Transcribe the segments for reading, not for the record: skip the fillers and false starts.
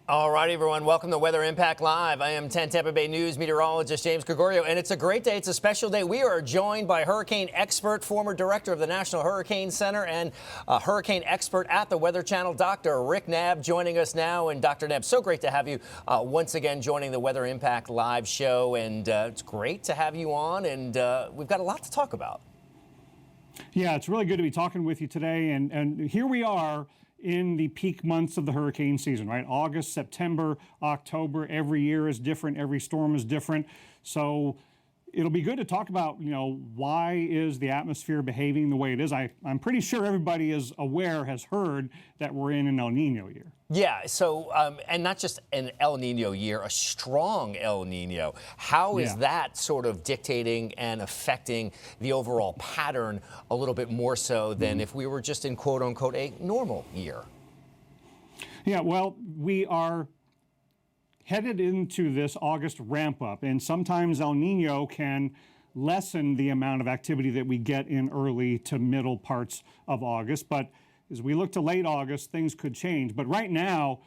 All right, everyone. Welcome to Weather Impact Live. I am 10 Tampa Bay News meteorologist James Gregorio, and it's a great day. It's a special day. We are joined by hurricane expert, former director of the National Hurricane Center, and hurricane expert at the Weather Channel, Dr. Rick Knabb, joining us now. And Dr. Knabb, so great to have you once again joining the Weather Impact Live show. And it's great to have you on, and we've got a lot to talk about. Yeah, it's really good to be talking with you today. And here we are in the peak months of the hurricane season, right? August, September, October, every year is different, every storm is different. So it'll be good to talk about, why is the atmosphere behaving the way it is? I'm pretty sure everybody is aware, has heard that we're in an El Nino year. Yeah, so, and not just an El Nino year, a strong El Nino. How is that sort of dictating and affecting the overall pattern a little bit more so than if we were just in, quote unquote, a normal year? Yeah, well, we are headed into this August ramp up, and sometimes El Nino can lessen the amount of activity that we get in early to middle parts of August. But as we look to late August, things could change. But right now,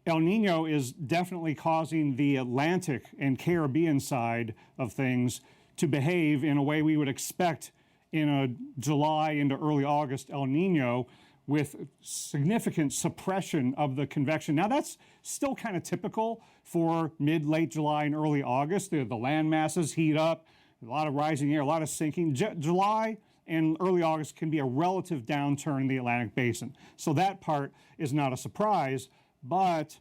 El Nino is definitely causing the Atlantic and Caribbean side of things to behave in a way we would expect in a July into early August El Nino, with significant suppression of the convection. Now, that's still kind of typical for mid-late July and early August. The land masses heat up, a lot of rising air, a lot of sinking. July and early August can be a relative downturn in the Atlantic basin. So that part is not a surprise, but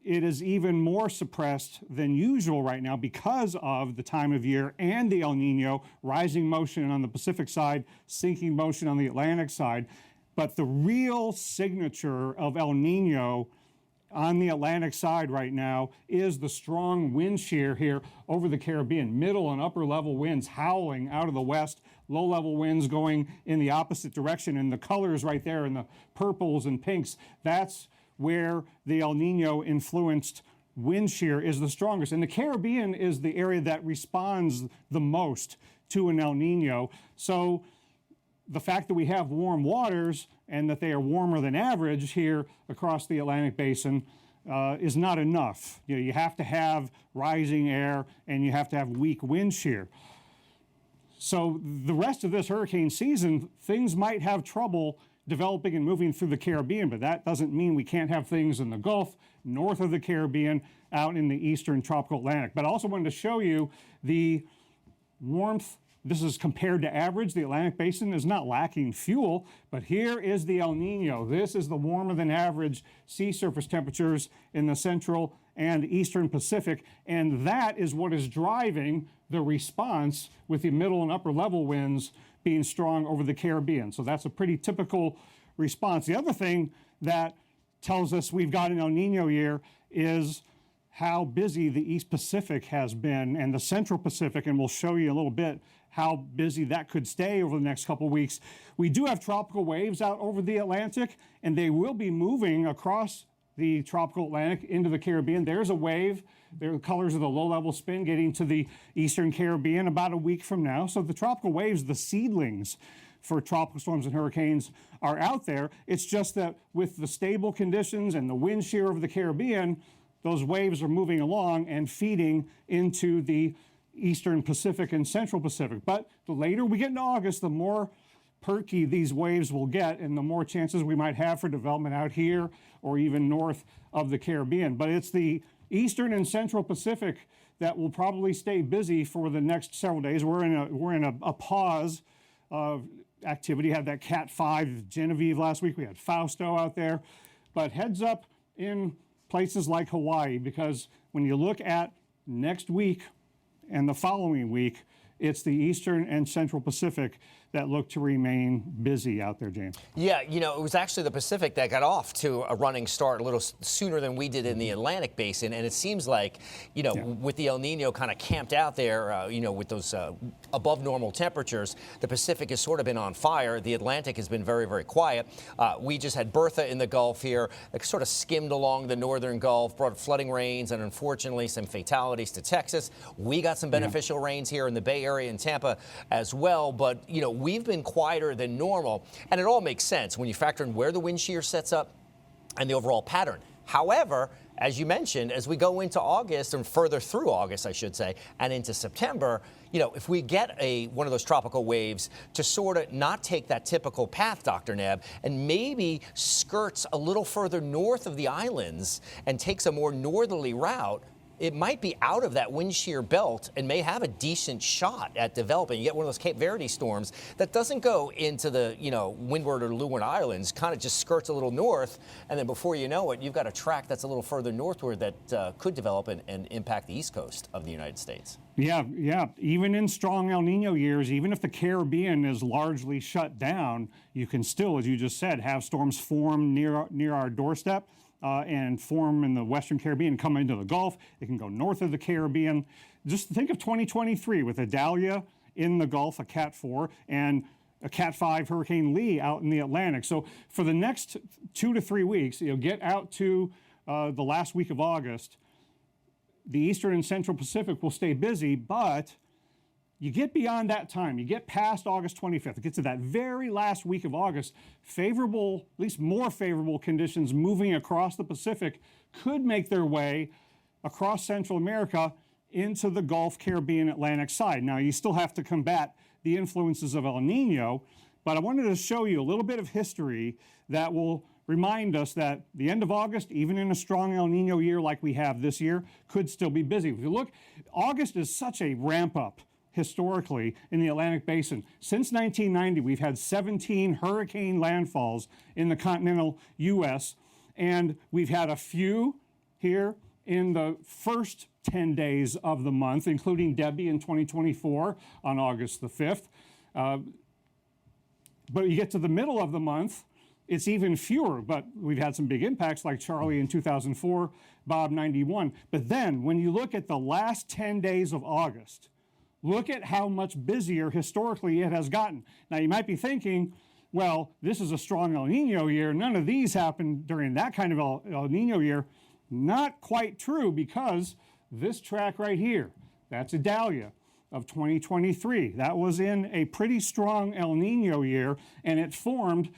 it is even more suppressed than usual right now because of the time of year and the El Nino, rising motion on the Pacific side, sinking motion on the Atlantic side. But the real signature of El Nino on the Atlantic side right now is the strong wind shear here over the Caribbean. Middle and upper level winds howling out of the west, low level winds going in the opposite direction. And the colors right there in the purples and pinks, that's where the El Nino influenced wind shear is the strongest. And the Caribbean is the area that responds the most to an El Nino. So the fact that we have warm waters and that they are warmer than average here across the Atlantic basin is not enough. You have to have rising air and you have to have weak wind shear. So the rest of this hurricane season, things might have trouble developing and moving through the Caribbean, but that doesn't mean we can't have things in the Gulf, north of the Caribbean, out in the eastern tropical Atlantic. But I also wanted to show you the warmth. This is compared to average. The Atlantic basin is not lacking fuel, but here is the El Nino. This is the warmer than average sea surface temperatures in the central and eastern Pacific, and that is what is driving the response with the middle and upper level winds being strong over the Caribbean. So that's a pretty typical response. The other thing that tells us we've got an El Nino year is how busy the East Pacific has been and the Central Pacific, and we'll show you a little bit how busy that could stay over the next couple of weeks. We do have tropical waves out over the Atlantic, and they will be moving across the tropical Atlantic into the Caribbean. There's a wave. There are the colors of the low-level spin getting to the eastern Caribbean about a week from now. So the tropical waves, the seedlings for tropical storms and hurricanes, are out there. It's just that with the stable conditions and the wind shear over the Caribbean, those waves are moving along and feeding into the eastern Pacific and central Pacific. But the later we get into August, the more perky these waves will get and the more chances we might have for development out here or even north of the Caribbean. But it's the eastern and central Pacific that will probably stay busy for the next several days. We're in a pause of activity. Had that Cat 5 Genevieve last week. We had Fausto out there. But heads up in places like Hawaii, because when you look at next week and the following week, it's the eastern and central Pacific that look to remain busy out there, James. Yeah, it was actually the Pacific that got off to a running start a little sooner than we did in the Atlantic basin. And it seems like, with the El Nino kind of camped out there, with those above normal temperatures, the Pacific has sort of been on fire. The Atlantic has been very, very quiet. We just had Bertha in the Gulf here that sort of skimmed along the northern Gulf, brought flooding rains and unfortunately some fatalities to Texas. We got some beneficial rains here in the Bay Area and Tampa as well. But, we've been quieter than normal, and it all makes sense when you factor in where the wind shear sets up and the overall pattern. However, as you mentioned, as we go into August and further through August, I should say, and into September, if we get one of those tropical waves to sort of not take that typical path, Dr. Knabb, and maybe skirts a little further north of the islands and takes a more northerly route, it might be out of that wind shear belt and may have a decent shot at developing. You get one of those Cape Verde storms that doesn't go into the, Windward or Leeward Islands, kind of just skirts a little north, and then before you know it, you've got a track that's a little further northward that could develop and impact the east coast of the United States. Yeah. Even in strong El Nino years, even if the Caribbean is largely shut down, you can still, as you just said, have storms form near our doorstep. And form in the Western Caribbean, come into the Gulf. It can go north of the Caribbean. Just think of 2023 with Idalia in the Gulf, a Cat 4, and a Cat 5 Hurricane Lee out in the Atlantic. So for the next 2 to 3 weeks, get out to the last week of August, the Eastern and Central Pacific will stay busy, but you get beyond that time, you get past August 25th, it gets to that very last week of August, favorable, at least more favorable conditions moving across the Pacific could make their way across Central America into the Gulf, Caribbean, Atlantic side. Now, you still have to combat the influences of El Nino, but I wanted to show you a little bit of history that will remind us that the end of August, even in a strong El Nino year like we have this year, could still be busy. If you look, August is such a ramp up historically in the Atlantic Basin. Since 1990, we've had 17 hurricane landfalls in the continental U.S., and we've had a few here in the first 10 days of the month, including Debbie in 2024 on August the 5th. But you get to the middle of the month, it's even fewer, but we've had some big impacts like Charlie in 2004, Bob 91. But then when you look at the last 10 days of August, look at how much busier historically it has gotten. Now, you might be thinking, well, this is a strong El Nino year. None of these happened during that kind of El Nino year. Not quite true, because this track right here, that's Idalia of 2023. That was in a pretty strong El Nino year, and it formed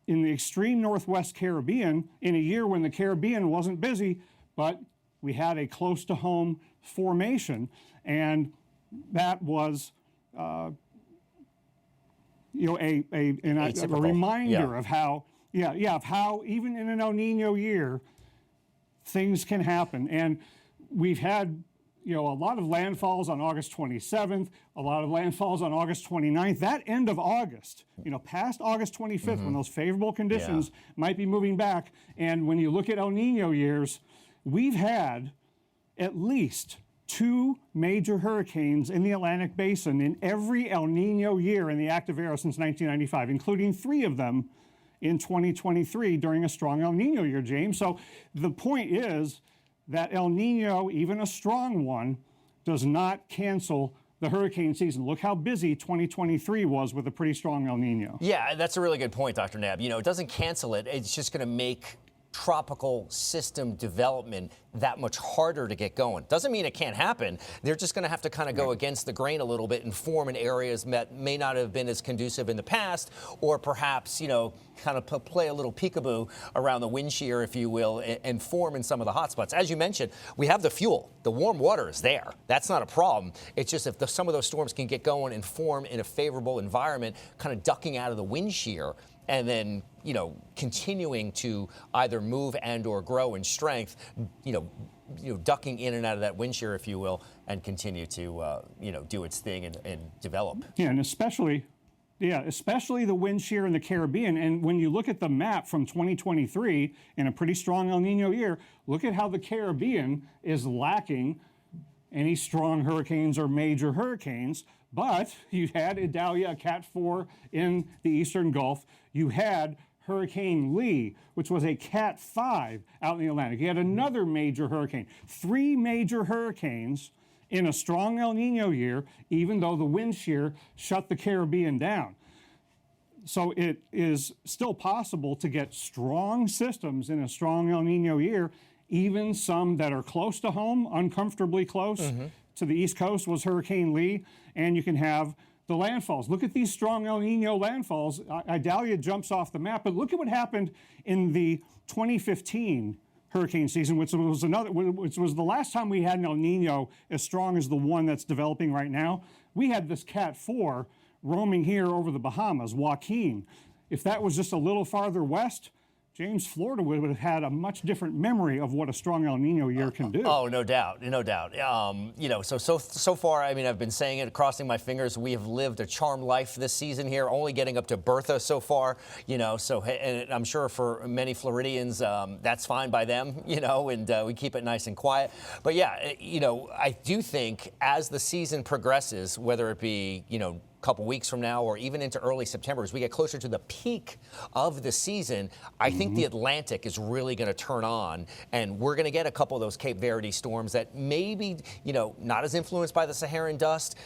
in the extreme northwest Caribbean in a year when the Caribbean wasn't busy, but we had a close to home formation. And that was, a reminder of how, of how even in an El Nino year, things can happen. And we've had, a lot of landfalls on August 27th, a lot of landfalls on August 29th. That end of August, past August 25th, when those favorable conditions might be moving back. And when you look at El Nino years, we've had at least 2 major hurricanes in the Atlantic Basin in every El Nino year in the active era since 1995, including 3 of them in 2023 during a strong El Nino year, James. So the point is that El Nino, even a strong one, does not cancel the hurricane season. Look how busy 2023 was with a pretty strong El Nino. Yeah, that's a really good point, Dr. Knabb. It doesn't cancel it. It's just going to make tropical system development that much harder to get going. Doesn't mean it can't happen. They're just going to have to kind of go against the grain a little bit and form in areas that may not have been as conducive in the past, or perhaps, kind of play a little peekaboo around the wind shear, if you will, and form in some of the hot spots. As you mentioned, we have the fuel. The warm water is there. That's not a problem. It's just if some of those storms can get going and form in a favorable environment, kind of ducking out of the wind shear, and then, continuing to either move and or grow in strength, ducking in and out of that wind shear, if you will, and continue to, do its thing and develop. Yeah, and especially the wind shear in the Caribbean. And when you look at the map from 2023 in a pretty strong El Nino year, look at how the Caribbean is lacking any strong hurricanes or major hurricanes. But you had Idalia, a Cat 4 in the Eastern Gulf. You had Hurricane Lee, which was a Cat 5 out in the Atlantic. You had another major hurricane. 3 major hurricanes in a strong El Nino year, even though the wind shear shut the Caribbean down. So it is still possible to get strong systems in a strong El Nino year, even some that are close to home, uncomfortably close. To the East Coast was Hurricane Lee, and you can have the landfalls. Look at these strong El Nino landfalls. Idalia jumps off the map, but look at what happened in the 2015 hurricane season, which was the last time we had an El Nino as strong as the one that's developing right now. We had this Cat 4 roaming here over the Bahamas, Joaquin. If that was just a little farther west, James, Florida would have had a much different memory of what a strong El Nino year can do. Oh, no doubt, no doubt. So far, I mean, I've been saying it, crossing my fingers. We have lived a charmed life this season here, only getting up to Bertha so far. And I'm sure for many Floridians, that's fine by them. And we keep it nice and quiet. But yeah, I do think as the season progresses, whether it be couple weeks from now or even into early September, as we get closer to the peak of the season, I think the Atlantic is really going to turn on, and we're going to get a couple of those Cape Verde storms that maybe, not as influenced by the Saharan dust,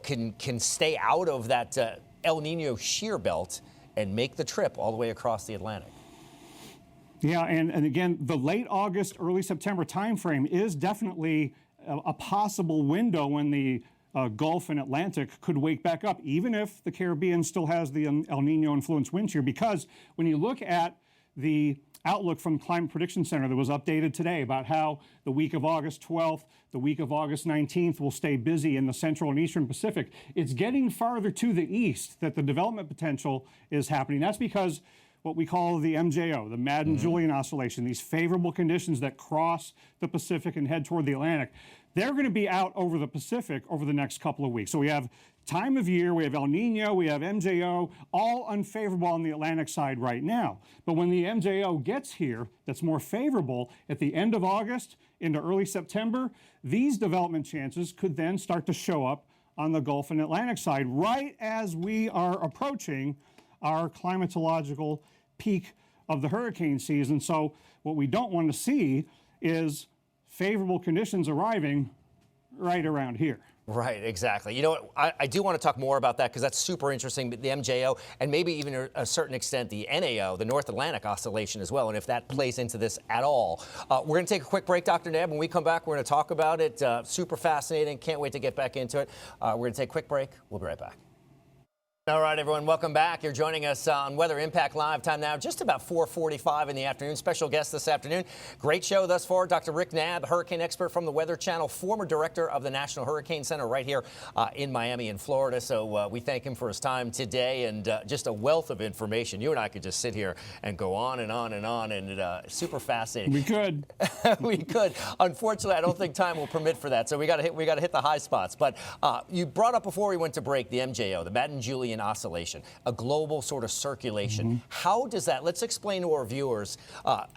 can stay out of that El Nino shear belt and make the trip all the way across the Atlantic. Yeah, and again, the late August, early September timeframe is definitely a possible window when the Gulf and Atlantic could wake back up, even if the Caribbean still has the El Nino influence wind shear. Because when you look at the outlook from Climate Prediction Center that was updated today about how the week of August 12th, the week of August 19th will stay busy in the central and eastern Pacific, it's getting farther to the east that the development potential is happening. That's because what we call the MJO, the Madden Julian oscillation, these favorable conditions that cross the Pacific and head toward the Atlantic, they're going to be out over the Pacific over the next couple of weeks. So we have time of year, we have El Nino, we have MJO, all unfavorable on the Atlantic side right now. But when the MJO gets here, that's more favorable at the end of August into early September, these development chances could then start to show up on the Gulf and Atlantic side right as we are approaching our climatological peak of the hurricane season. So what we don't want to see is favorable conditions arriving right around here. Right, exactly. You know what, I do want to talk more about that because that's super interesting, the MJO, and maybe even to a certain extent the NAO, the North Atlantic oscillation as well, and if that plays into this at all. We're going to take a quick break, Dr. Knabb. When we come back, we're going to talk about it. Super fascinating. Can't wait to get back into it. We're going to take a quick break. We'll be right back. All right, everyone, welcome back. You're joining us on Weather Impact Live. Time now just about 4:45 in the afternoon. Special guest this afternoon. Great show thus far. Dr. Rick Knabb, hurricane expert from the Weather Channel, former director of the National Hurricane Center right here in Miami in Florida. So we thank him for his time today and just a wealth of information. You and I could just sit here and go on and on and on, and super fascinating. We could. We could. Unfortunately, I don't think time will permit for that. So we got to hit the high spots. But you brought up before we went to break the MJO, the Madden Julian oscillation, a global sort of circulation. How does that, let's explain to our viewers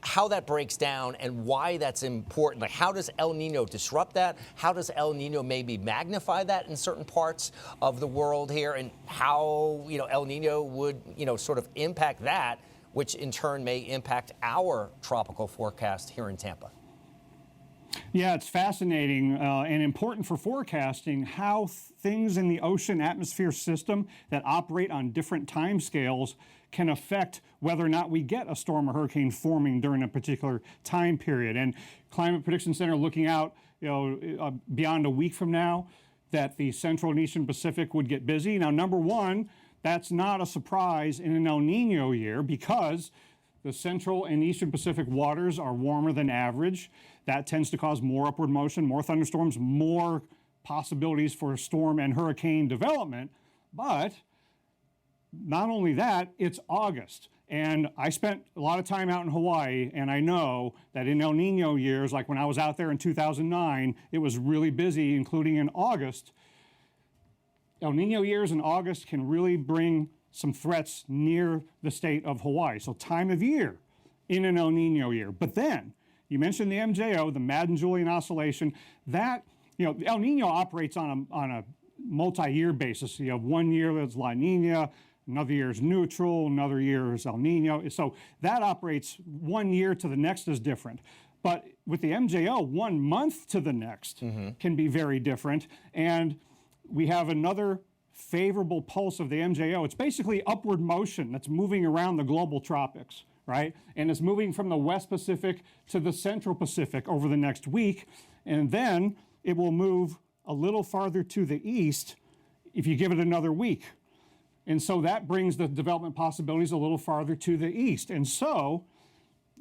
how that breaks down and why that's important. Like, how does El Nino disrupt that? How does El Nino maybe magnify that in certain parts of the world here, and how, El Nino would, sort of impact that, which in turn may impact our tropical forecast here in Tampa? Yeah, it's fascinating and important for forecasting how things in the ocean atmosphere system that operate on different time scales can affect whether or not we get a storm or hurricane forming during a particular time period. And Climate Prediction Center looking out, beyond a week from now, that the central and eastern Pacific would get busy. Now, number one, that's not a surprise in an El Nino year because the central and eastern Pacific waters are warmer than average. That tends to cause more upward motion, more thunderstorms, more possibilities for storm and hurricane development. But not only that, it's August. And I spent a lot of time out in Hawaii, and I know that in El Nino years, like when I was out there in 2009, it was really busy, including in August. El Nino years in August can really bring some threats near the state of Hawaii. So time of year in an El Nino year. But then, you mentioned the MJO, the Madden Julian oscillation. That, El Nino operates on a multi-year basis. You have 1 year that's La Nina, another year is neutral, another year is El Nino. So that operates 1 year to the next is different. But with the MJO, 1 month to the next can be very different. And we have another favorable pulse of the MJO. It's basically upward motion that's moving around the global tropics, right? And it's moving from the West Pacific to the Central Pacific over the next week. And then it will move a little farther to the east if you give it another week. And so that brings the development possibilities a little farther to the east. And so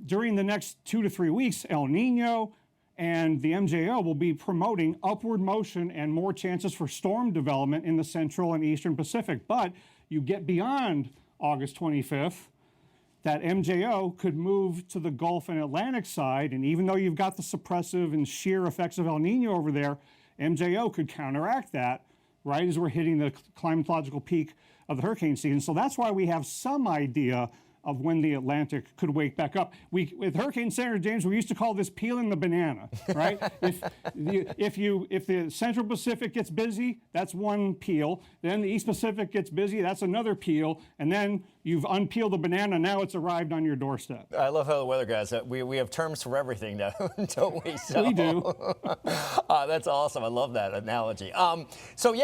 during the next 2 to 3 weeks, El Nino and the MJO will be promoting upward motion and more chances for storm development in the central and eastern Pacific. But you get beyond August 25th, that MJO could move to the Gulf and Atlantic side, and even though you've got the suppressive and shear effects of El Nino over there, MJO could counteract that right as we're hitting the climatological peak of the hurricane season. So that's why we have some idea of when the Atlantic could wake back up. With Hurricane Center, James, we used to call this peeling the banana, right? if the Central Pacific gets busy, that's one peel. Then the East Pacific gets busy, that's another peel. And then you've unpeeled the banana, now it's arrived on your doorstep. I love how the weather guys, we have terms for everything now, don't we? So, we do. That's awesome. I love that analogy. So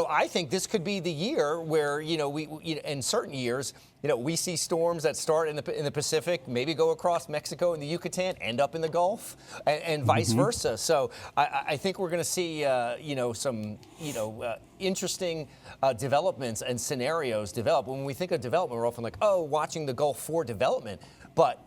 I think this could be the year where, in certain years, we see storms that start in the Pacific, maybe go across Mexico and the Yucatan, end up in the Gulf, and vice versa. So I think we're going to see, some, interesting developments and scenarios develop. When we think of development, we're often like, oh, watching the Gulf for development. But,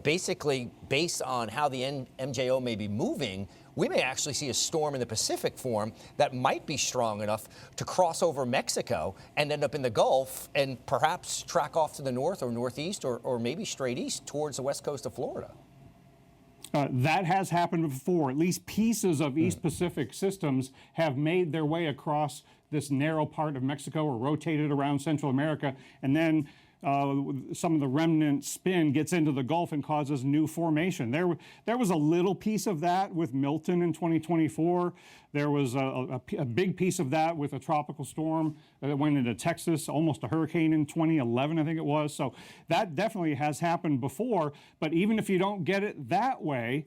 basically based on how the MJO may be moving, we may actually see a storm in the Pacific form that might be strong enough to cross over Mexico and end up in the Gulf and perhaps track off to the north or northeast or maybe straight east towards the west coast of Florida. That has happened before. At least pieces of East Pacific systems have made their way across this narrow part of Mexico or rotated around Central America, and then some of the remnant spin gets into the Gulf and causes new formation. There was a little piece of that with Milton in 2024. There was a big piece of that with a tropical storm that went into Texas, almost a hurricane in 2011, I think it was. So that definitely has happened before. But even if you don't get it that way,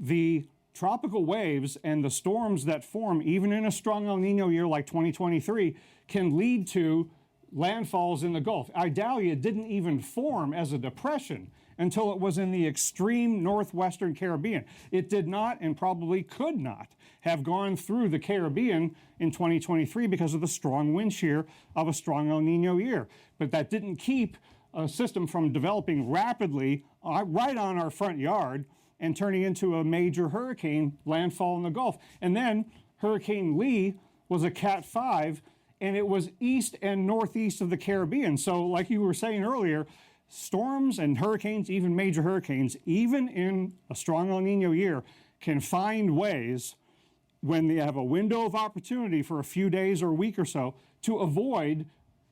the tropical waves and the storms that form, even in a strong El Nino year like 2023, can lead to landfalls in the Gulf. Idalia didn't even form as a depression until it was in the extreme northwestern Caribbean. It did not and probably could not have gone through the Caribbean in 2023 because of the strong wind shear of a strong El Nino year. But that didn't keep a system from developing rapidly right on our front yard and turning into a major hurricane landfall in the Gulf. And then Hurricane Lee was a Cat 5, and it was east and northeast of the Caribbean. So like you were saying earlier, storms and hurricanes, even major hurricanes, even in a strong El Nino year, can find ways when they have a window of opportunity for a few days or a week or so to avoid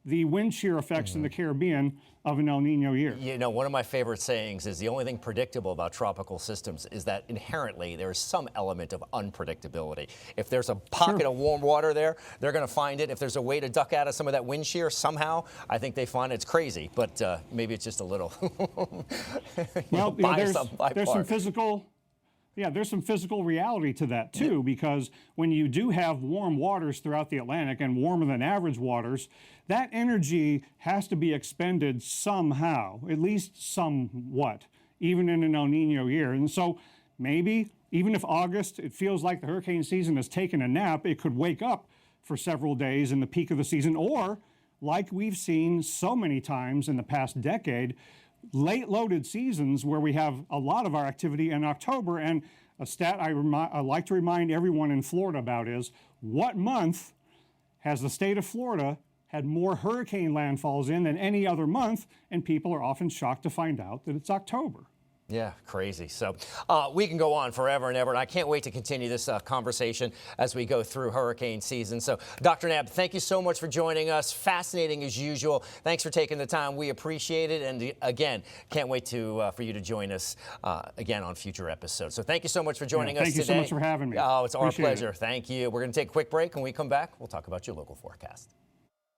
the wind shear effects in the Caribbean of an El Nino year. One of my favorite sayings is the only thing predictable about tropical systems is that inherently there is some element of unpredictability. If there's a pocket of warm water there, they're going to find it. If there's a way to duck out of some of that wind shear somehow, I think they find it's crazy, but maybe it's just a little well, there's some physical. Yeah, there's some physical reality to that too, because when you do have warm waters throughout the Atlantic and warmer than average waters, that energy has to be expended somehow, at least somewhat, even in an El Nino year. And so maybe, even if August, it feels like the hurricane season has taken a nap, it could wake up for several days in the peak of the season, or like we've seen so many times in the past decade, late loaded seasons where we have a lot of our activity in October. And a stat I like to remind everyone in Florida about is, what month has the state of Florida had more hurricane landfalls in than any other month? And people are often shocked to find out that it's October. Yeah, crazy. So we can go on forever and ever, and I can't wait to continue this conversation as we go through hurricane season. So, Dr. Knabb, thank you so much for joining us. Fascinating as usual. Thanks for taking the time. We appreciate it. And again, can't wait for you to join us again on future episodes. So thank you so much for joining us today. Thank you so much for having me. Oh, it's our pleasure. Thank you. We're going to take a quick break. When we come back, we'll talk about your local forecast.